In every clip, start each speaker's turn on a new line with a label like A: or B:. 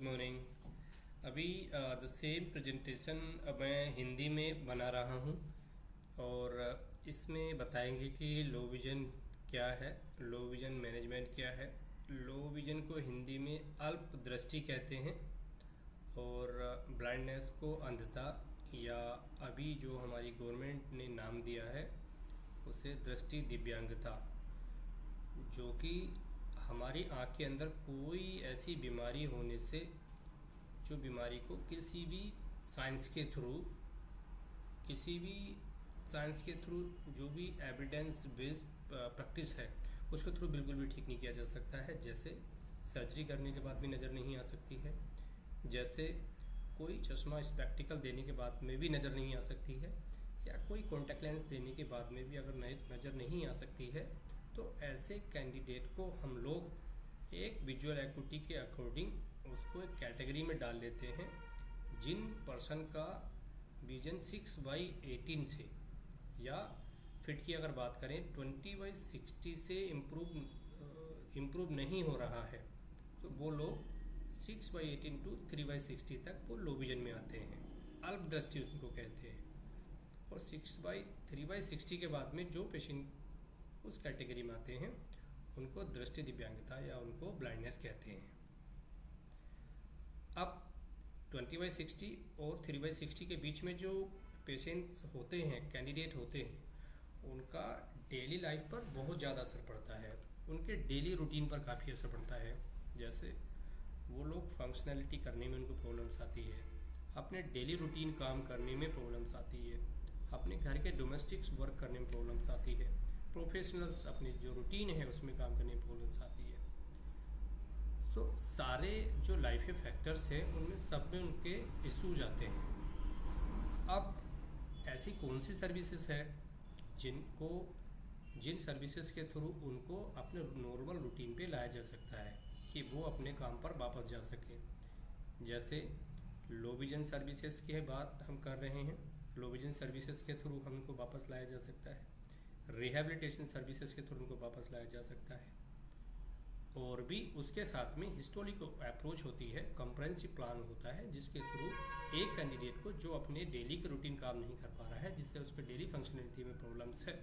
A: Good morning. अभी the same presentation मैं हिंदी में बना रहा हूँ और इसमें बताएंगे कि लो विजन क्या है, लो विजन मैनेजमेंट क्या है। लो विजन को हिंदी में अल्प दृष्टि कहते हैं और ब्लाइंडनेस को अंधता या अभी जो हमारी गवर्नमेंट ने नाम दिया है उसे दृष्टि दिव्यांगता, जो कि हमारी आँख के अंदर कोई ऐसी बीमारी होने से जो बीमारी को किसी भी साइंस के थ्रू जो भी एविडेंस बेस्ड प्रैक्टिस है उसके थ्रू बिल्कुल भी ठीक नहीं किया जा सकता है। जैसे सर्जरी करने के बाद भी नज़र नहीं आ सकती है, जैसे कोई चश्मा स्पेक्टिकल देने के बाद में भी नज़र नहीं आ सकती है, या कोई कॉन्टैक्ट लेंस देने के बाद में भी अगर नज़र नहीं आ सकती है, तो ऐसे कैंडिडेट को हम लोग एक विजुअल एक्टिविटी के अकॉर्डिंग उसको एक कैटेगरी में डाल लेते हैं। जिन पर्सन का विजन 6/18 से, या फिट की अगर बात करें 20/60 से इम्प्रूव नहीं हो रहा है, तो वो लोग 6/18 टू 3/60 तक वो लो विजन में आते हैं, अल्प दृष्टि उसको कहते हैं। और 3/60 के बाद में जो पेशेंट उस कैटेगरी में आते हैं उनको दृष्टि दिव्यांगता या उनको ब्लाइंडनेस कहते हैं। अब 20/60 और 3/60 के बीच में जो पेशेंट्स होते हैं, कैंडिडेट होते हैं, उनका डेली लाइफ पर बहुत ज़्यादा असर पड़ता है, उनके डेली रूटीन पर काफ़ी असर पड़ता है। जैसे वो लोग फंक्शनैलिटी करने में उनको प्रॉब्लम्स आती है, अपने डेली रूटीन काम करने में प्रॉब्लम्स आती है, अपने घर के डोमेस्टिक्स वर्क करने में प्रॉब्लम्स आती है, प्रोफेशनल्स अपनी जो रूटीन है उसमें काम करने में प्रॉब्लम्स आती है। सो सारे जो लाइफ के फैक्टर्स हैं उनमें सब में उनके इश्यूज आते हैं। अब ऐसी कौन सी सर्विसेज है जिन सर्विसेज के थ्रू उनको अपने नॉर्मल रूटीन पे लाया जा सकता है कि वो अपने काम पर वापस जा सके। जैसे लो विजन सर्विसेज की बात हम कर रहे हैं, लो विजन सर्विसेज के थ्रू हमको वापस लाया जा सकता है, रिहैबिलिटेशन सर्विसेज के थ्रू उनको वापस लाया जा सकता है, और भी उसके साथ में हिस्टोरिक अप्रोच होती है, कॉम्प्रहेंसिव प्लान होता है, जिसके थ्रू एक कैंडिडेट को जो अपने डेली के रूटीन काम नहीं कर पा रहा है, जिससे उसके डेली फंक्शनलिटी में प्रॉब्लम्स है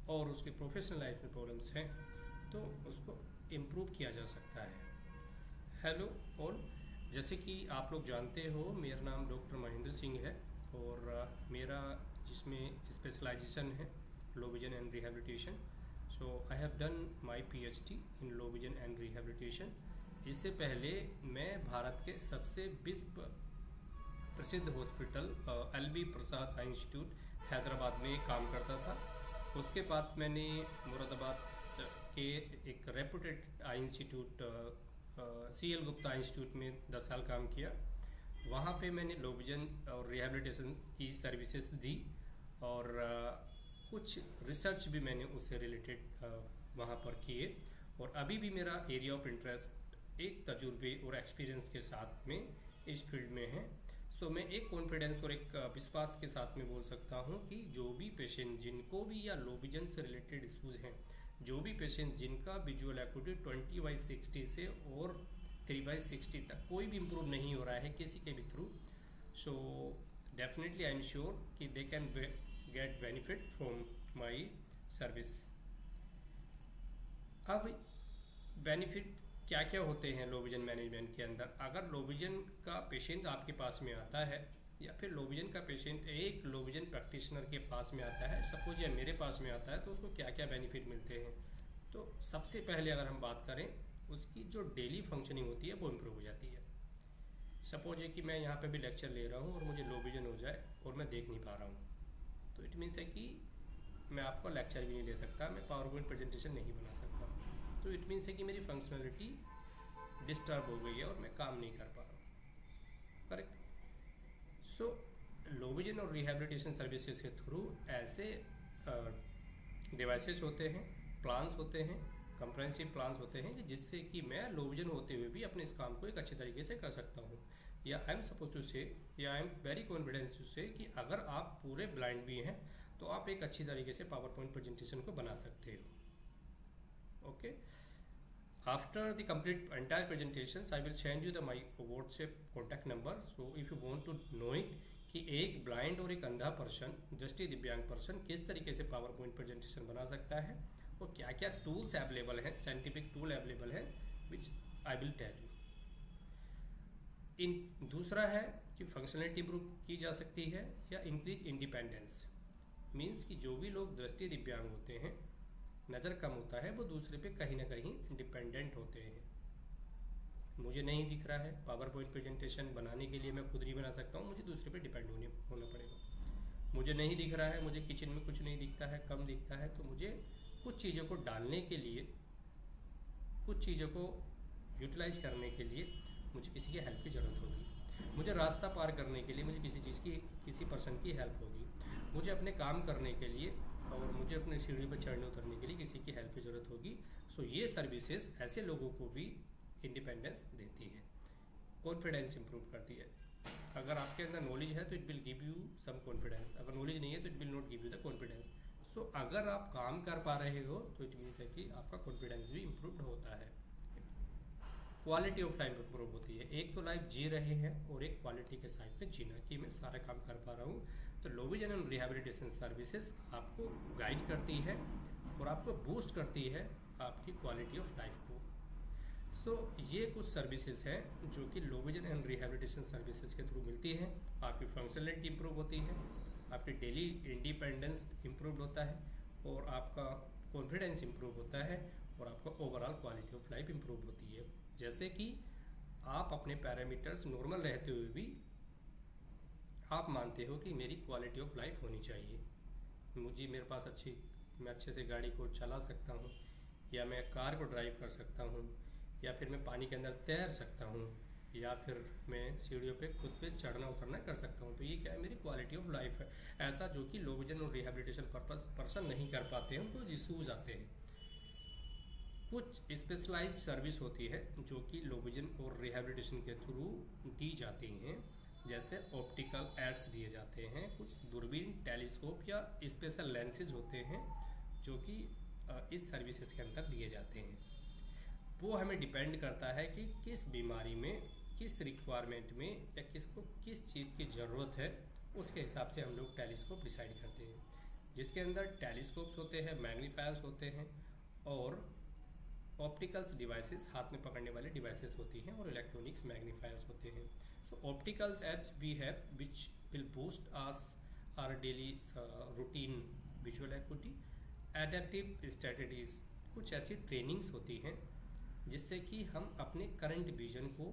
A: और उसके प्रोफेशनल लाइफ में प्रॉब्लम्स हैं, तो उसको इम्प्रूव किया जा सकता है। हेलो ऑल, जैसे कि आप लोग जानते हो मेरा नाम डॉक्टर महेंद्र सिंह है और मेरा जिसमें स्पेशलाइजेशन है लो vision and rehabilitation. So I have done my PhD in low vision and rehabilitation. इससे पहले मैं भारत के सबसे विश्व प्रसिद्ध हॉस्पिटल LV प्रसाद आई इंस्टीट्यूट हैदराबाद में काम करता था। उसके बाद मैंने मुरादाबाद के एक रेपुटेड आई इंस्टीट्यूट CL गुप्ता इंस्टीट्यूट में 10 साल काम किया। वहाँ पे मैंने लो विजन और रिहैबिलिटेशन की सर्विसेज दी और कुछ रिसर्च भी मैंने उससे रिलेटेड वहाँ पर किए, और अभी भी मेरा एरिया ऑफ इंटरेस्ट एक तजुर्बे और एक्सपीरियंस के साथ में इस फील्ड में है। सो मैं एक कॉन्फिडेंस और एक विश्वास के साथ में बोल सकता हूँ कि जो भी पेशेंट जिनको भी या लो विजन से रिलेटेड इशूज़ हैं, जो भी पेशेंट जिनका विजुअल एक्टिविटी 20/60 से और 3/60 तक कोई भी इम्प्रूव नहीं हो रहा है किसी के भी through, so definitely I am sure कि they can get benefit from my service. अब बेनिफिट क्या क्या होते हैं लो विजन मैनेजमेंट के अंदर। अगर लो विजन का पेशेंट आपके पास में आता है, या फिर लो विजन का पेशेंट एक लो विजन प्रैक्टिशनर के पास में आता है, सपोज या मेरे पास में आता है, तो उसको क्या क्या बेनिफिट मिलते हैं। तो सबसे पहले अगर हम बात करें, उसकी जो डेली फंक्शनिंग होती है वो इम्प्रूव हो जाती है। सपोज है कि मैं यहाँ पे भी लेक्चर ले रहा हूँ और मुझे लो विजन हो जाए और मैं देख नहीं पा रहा हूँ, तो इट मीन्स है कि मैं आपका लेक्चर भी नहीं ले सकता, मैं पावर पॉइंट प्रेजेंटेशन नहीं बना सकता, तो इट मीन्स है कि मेरी फंक्शनलिटी डिस्टर्ब हो गई है और मैं काम नहीं कर पा रहा हूँ। करेक्ट। सो लो विजन और रिहैबिलिटेशन सर्विसेज के थ्रू ऐसे डिवाइसेस होते हैं, प्लान्स होते हैं, कॉम्प्रहेंसिव प्लान्स होते हैं कि जिससे कि मैं लो विजन होते हुए भी अपने इस काम को एक अच्छे तरीके से कर सकता हूँ। या I am suppose to say, या I am very confidence to say कि अगर आप पूरे ब्लाइंड भी हैं तो आप एक अच्छी तरीके से पावर पॉइंट प्रेजेंटेशन को बना सकते हो। Okay. After the complete entire presentations, I will send you the my WhatsApp contact number. So if you want to know it कि एक ब्लाइंड और एक अंधा पर्सन, दृष्टि दिव्यांग पर्सन किस तरीके से पावर पॉइंट प्रेजेंटेशन बना सकता है और क्या क्या टूल्स अवेलेबल हैं, साइंटिफिक टूल अवेलेबल है, विच आई विल टेल यू। इन दूसरा है कि फंक्शनलिटी इंप्रूव की जा सकती है या इंक्रीज इंडिपेंडेंस, मीन्स कि जो भी लोग दृष्टि दिव्यांग होते हैं, नज़र कम होता है, वो दूसरे पे कहीं ना कहीं डिपेंडेंट होते हैं। मुझे नहीं दिख रहा है, पावर पॉइंट प्रेजेंटेशन बनाने के लिए मैं खुद नहीं बना सकता हूँ, मुझे दूसरे पे डिपेंड होना पड़ेगा। मुझे नहीं दिख रहा है, मुझे किचन में कुछ नहीं दिखता है, कम दिखता है, तो मुझे कुछ चीज़ों को डालने के लिए, कुछ चीज़ों को यूटिलाइज करने के लिए मुझे किसी की हेल्प की ज़रूरत होगी। मुझे रास्ता पार करने के लिए मुझे किसी पर्सन की हेल्प होगी। मुझे अपने काम करने के लिए और मुझे अपने सीढ़ी पर चढ़ने उतरने के लिए किसी की हेल्प की ज़रूरत होगी। सो ये सर्विसेज ऐसे लोगों को भी इंडिपेंडेंस देती है, कॉन्फिडेंस इंप्रूव करती है। अगर आपके अंदर नॉलेज है तो it will give you some confidence, अगर नॉलेज नहीं है तो it will not give you the confidence. So अगर आप काम कर पा रहे हो तो इट मीन्स है कि आपका कॉन्फिडेंस भी इम्प्रूव्ड होता है, क्वालिटी ऑफ लाइफ इम्प्रूव होती है। एक तो लाइफ जी रहे हैं और एक क्वालिटी के साथ में जीना कि मैं सारा काम कर पा रहा हूँ। तो लो विजन एंड रिहैबिलिटेशन सर्विसेज आपको गाइड करती है और आपको बूस्ट करती है आपकी क्वालिटी ऑफ लाइफ को। सो ये कुछ सर्विसेज हैं जो कि लो विजन एंड रिहैबिलिटेशन सर्विसेज के थ्रू मिलती हैं। आपकी फंक्शनलिटी इंप्रूव होती है, आपकी डेली इंडिपेंडेंस इंप्रूव होता है और आपका कॉन्फिडेंस इंप्रूव होता है और आपका overall quality of life improve होती है। जैसे कि आप अपने पैरामीटर्स नॉर्मल रहते हुए भी आप मानते हो कि मेरी क्वालिटी ऑफ लाइफ होनी चाहिए, मेरे पास मैं अच्छे से गाड़ी को चला सकता हूँ, या मैं कार को ड्राइव कर सकता हूँ, या फिर मैं पानी के अंदर तैर सकता हूँ, या फिर मैं सीढ़ियों पे खुद पे चढ़ना उतरना कर सकता हूँ। तो ये क्या है, मेरी क्वालिटी ऑफ लाइफ है। ऐसा जो कि लो विजन और रिहैबिलिटेशन पर्सन नहीं कर पाते हैं, उनको इश्यूज आते हैं। कुछ स्पेशलाइज्ड सर्विस होती है जो कि लो विजन और रिहैबिलिटेशन के थ्रू दी जाती हैं, जैसे ऑप्टिकल एड्स दिए जाते हैं, कुछ दूरबीन, टेलीस्कोप या स्पेशल लेंसेज होते हैं जो कि इस सर्विसेज के अंदर दिए जाते हैं। वो हमें डिपेंड करता है कि किस बीमारी में, किस रिक्वायरमेंट में या किसको किस चीज़ की ज़रूरत है, उसके हिसाब से हम लोग टेलीस्कोप डिसाइड करते हैं। जिसके अंदर टेलीस्कोप्स होते हैं, मैग्नीफायर्स होते हैं और ऑप्टिकल्स डिवाइसेस, हाथ में पकड़ने वाले डिवाइसेस होती हैं, और इलेक्ट्रॉनिक्स मैग्नीफायर्स होते हैं। So opticals aids we have which will boost as our daily routine visual activity, adaptive strategies, कुछ ऐसी ट्रेनिंग्स होती हैं जिससे कि हम अपने करंट विजन को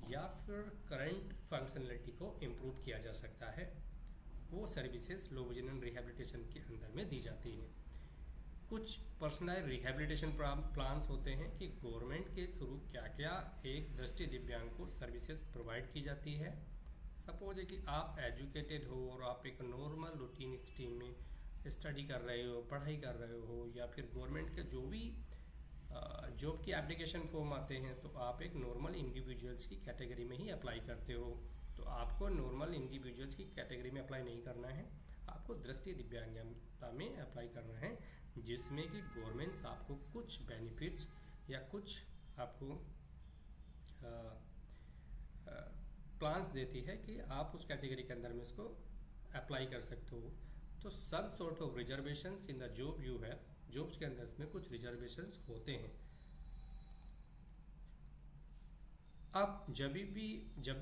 A: या फिर करंट फंक्शनलिटी को इम्प्रूव किया जा सकता है। वो services low vision and rehabilitation के अंदर में दी जाती हैं। कुछ पर्सनल रिहैबिलिटेशन प्लान्स होते हैं कि गवर्नमेंट के थ्रू क्या क्या एक दृष्टि दिव्यांग को सर्विसेज प्रोवाइड की जाती है। सपोज है कि आप एजुकेटेड हो और आप एक नॉर्मल रूटीन स्ट्रीम में स्टडी कर रहे हो, पढ़ाई कर रहे हो, या फिर गवर्नमेंट के जो भी जॉब की एप्लीकेशन फॉर्म आते हैं, तो आप एक नॉर्मल इंडिविजुअल्स की कैटेगरी में ही अप्लाई करते हो। तो आपको नॉर्मल इंडिविजुअल्स की कैटेगरी में अप्लाई नहीं करना है, आपको दृष्टि दिव्यांगता में अप्लाई करना है, जिसमें कि गवर्नमेंट्स आपको कुछ बेनिफिट्स या कुछ आपको प्लान्स देती है कि आप उस कैटेगरी के अंदर में इसको अप्लाई कर सकते हो। तो some sort of reservations in the job you है, जॉब्स के अंदर इसमें कुछ रिजर्वेशंस होते हैं। अब जब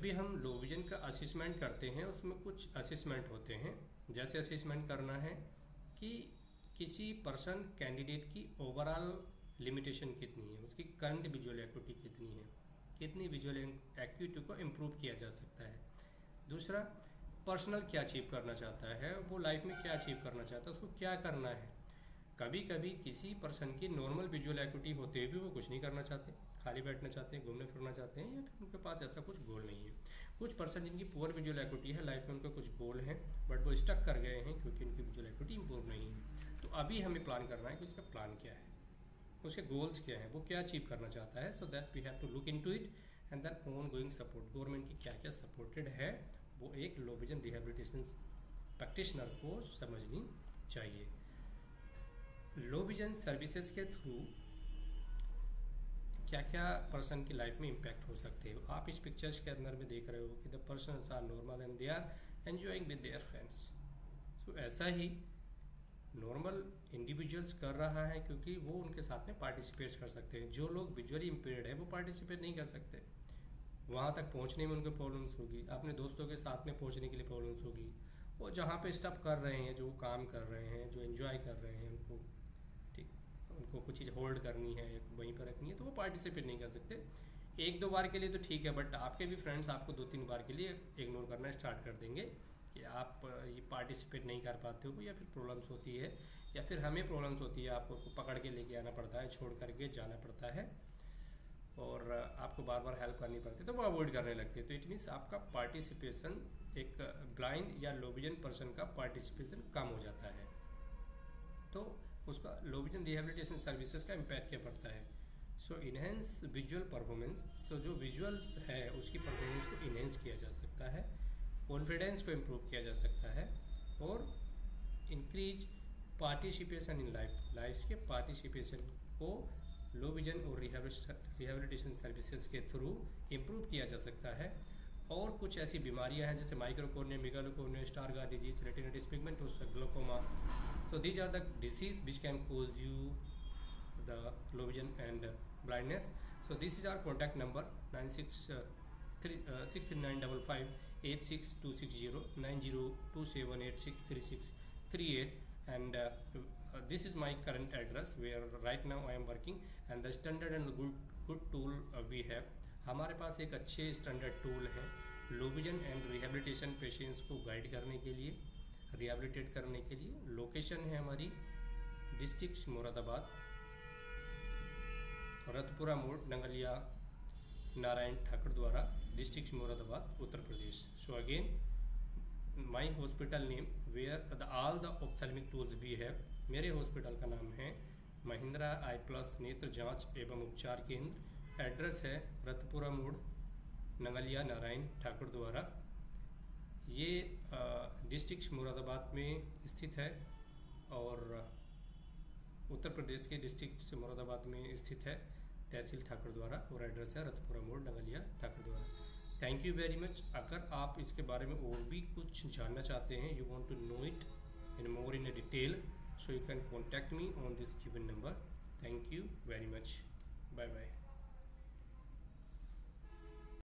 A: भी हम लो विजन का असेसमेंट करते हैं, उसमें कुछ असेसमेंट होते हैं। जैसे असेसमेंट करना है कि किसी पर्सन कैंडिडेट की ओवरऑल लिमिटेशन कितनी है, उसकी करंट विजुअल एक्टिविटी कितनी है, कितनी विजुअल एक्टिविटी को इम्प्रूव किया जा सकता है। दूसरा, पर्सनल क्या अचीव करना चाहता है, वो लाइफ में क्या अचीव करना चाहता है, उसको क्या करना है। कभी कभी किसी पर्सन की नॉर्मल विजुअल एक्टिविटी होते हुए भी वो कुछ नहीं करना चाहते, खाली बैठना चाहते हैं, घूमने फिरना चाहते हैं, या फिर उनके पास ऐसा कुछ गोल नहीं है। कुछ पर्सन जिनकी पुअर विजुअल एक्टिविटी है, लाइफ में उनका कुछ गोल है बट वो स्टक कर गए हैं क्योंकि उनकी विजुअल एक्टिविटी इंप्रूव नहीं है। तो अभी हमें प्लान करना है कि उसका प्लान क्या है, उसके गोल्स क्या है, वो क्या अचीव करना चाहता है। So that we have to look into it and then on going support, government की क्या क्या सपोर्टेड है, वो एक लो विजन रिहैबिलिटेशन प्रैक्टिशनर को समझनी चाहिए। लो विजन सर्विसेज के थ्रू क्या क्या पर्सन की लाइफ में इम्पैक्ट हो सकते हैं। आप इस पिक्चर्स के अंदर में देख रहे हो कि the persons are normal and they are enjoying with their friends. तो ऐसा ही नॉर्मल इंडिविजुअल्स कर रहा है क्योंकि वो उनके साथ में पार्टिसिपेट कर सकते हैं। जो लोग विजुअली इम्पेयर्ड है वो पार्टिसिपेट नहीं कर सकते, वहाँ तक पहुँचने में उनको प्रॉब्लम्स होगी, अपने दोस्तों के साथ में पहुँचने के लिए प्रॉब्लम्स होगी। वो जहाँ पे स्टफ कर रहे हैं, जो काम कर रहे हैं, जो एंजॉय कर रहे हैं, उनको ठीक उनको कुछ चीज़ होल्ड करनी है, वहीं पर रखनी है, तो वो पार्टिसिपेट नहीं कर सकते। एक दो बार के लिए तो ठीक है, बट आपके भी फ्रेंड्स आपको 2-3 बार के लिए इग्नोर करना स्टार्ट कर देंगे कि आप ये पार्टिसिपेट नहीं कर पाते हो, या फिर प्रॉब्लम्स होती है, या फिर हमें प्रॉब्लम्स होती है, आपको पकड़ के लेके आना पड़ता है, छोड़ करके जाना पड़ता है, और आपको बार बार हेल्प करनी पड़ती है, तो वो अवॉइड करने लगते हैं। तो इट मीन्स आपका पार्टिसिपेशन, एक ब्लाइंड या लो विजन पर्सन का पार्टिसिपेशन कम हो जाता है, तो उसका लो विजन रिहेबिलिटेशन सर्विसेज का इम्पैक्ट क्या पड़ता है। सो इनहेंस विजुअल परफॉर्मेंस, सो जो विजुअल्स है उसकी परफॉर्मेंस को इनहेंस किया जा सकता है, कॉन्फिडेंस को इम्प्रूव किया जा सकता है, और इंक्रीज पार्टिसिपेशन इन लाइफ के पार्टिसिपेशन को लो विजन और रिहेबिलिटेशन सर्विसेज के थ्रू इम्प्रूव किया जा सकता है। और कुछ ऐसी बीमारियां हैं जैसे microcornea, megalocornea, Stargardt disease, retinitis pigmentosa, glaucoma. So these are the disease which can cause you the low vision and blindness. So this is our contact number 63955 9027863638, and this is my current address where right now I am working, and the standard and the good tool we have. हमारे पास एक अच्छे standard tool है लो vision and rehabilitation patients को guide करने के लिए, rehabilitate करने के लिए। लोकेशन है हमारी डिस्ट्रिक्ट मुरादाबाद, रतपुरा मोड़, नंगलिया नारायण ठाकुर द्वारा, district Moradabad, Uttar Pradesh. So again my hospital name where all the ophthalmic tools we have. मेरे हॉस्पिटल का नाम है महिंद्रा आई प्लस नेत्र जांच एवं उपचार केंद्र। एड्रेस है रतपुरा मोड़, नंगलिया नारायण ठाकुर द्वारा। ये डिस्ट्रिक्ट मुरादाबाद में स्थित है और उत्तर प्रदेश के डिस्ट्रिक्ट मुरादाबाद में स्थित है, तहसील ठाकुर द्वारा, और एड्रेस है रतपुरा मोड़, नंगलिया ठाकुर द्वारा। Thank you very much. अगर आप इसके बारे में और भी कुछ जानना चाहते हैं, you want to know it in more in detail, so you can contact me on this given number. Thank you very much. Bye bye.